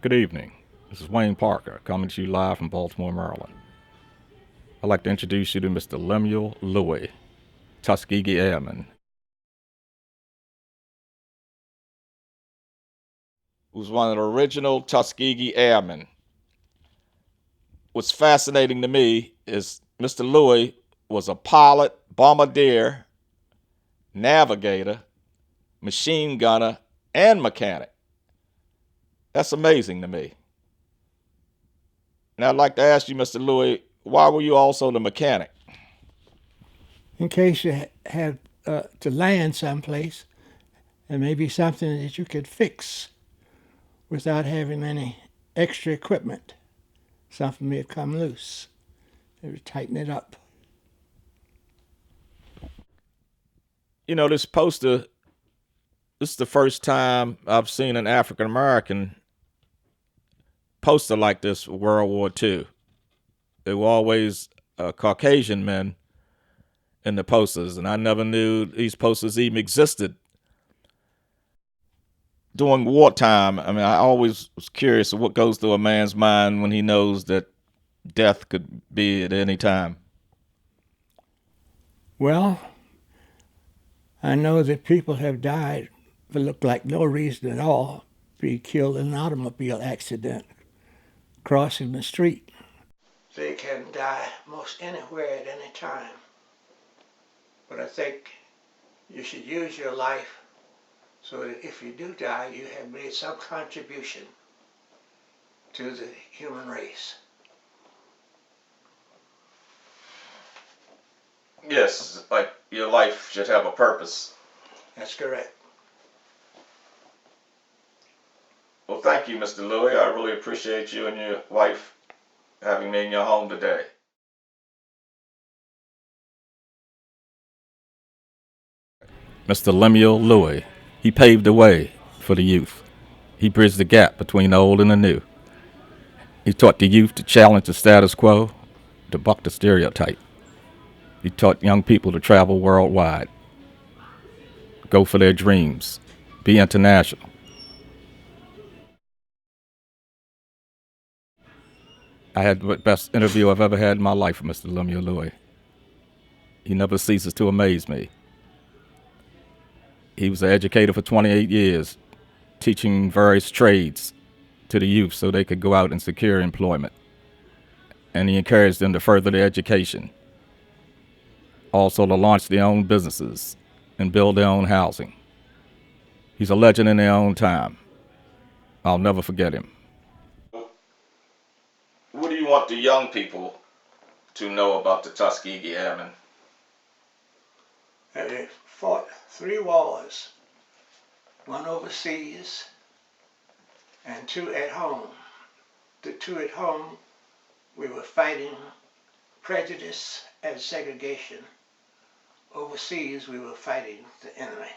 Good evening. This is Wayne Parker coming to you live from Baltimore, Maryland. I'd like to introduce you to Mr. Lemuel Louis, Tuskegee Airman, who's one of the original Tuskegee Airmen. What's fascinating to me is Mr. Louis was a pilot, bombardier, navigator, machine gunner, and mechanic. That's amazing to me. And I'd like to ask you, Mr. Louis, why were you also the mechanic? In case you had to land someplace, and maybe something that you could fix without having any extra equipment. Something may have come loose. They would tighten it up. You know, this poster, this is the first time I've seen an African American poster like this for World War II. There were always Caucasian men in the posters, and I never knew these posters even existed during wartime. I mean, I always was curious of what goes through a man's mind when he knows that death could be at any time. Well, I know that people have died for look like no reason at all, be killed in an automobile accident crossing the street. They can die most anywhere at any time. But I think you should use your life so that if you do die, you have made some contribution to the human race. Yes, like your life should have a purpose. That's correct. Well, thank you, Mr. Louis. I really appreciate you and your wife having me in your home today. Mr. Lemuel Louis, he paved the way for the youth. He bridged the gap between the old and the new. He taught the youth to challenge the status quo, to buck the stereotype. He taught young people to travel worldwide, go for their dreams, be international. I had the best interview I've ever had in my life with Mr. Lemuel Louis. He never ceases to amaze me. He was an educator for 28 years, teaching various trades to the youth so they could go out and secure employment. And he encouraged them to further their education, also to launch their own businesses and build their own housing. He's a legend in their own time. I'll never forget him. What do you want the young people to know about the Tuskegee Airmen? They fought 3 wars, 1 overseas and 2 at home. The 2 at home, we were fighting prejudice and segregation. Overseas, we were fighting the enemy.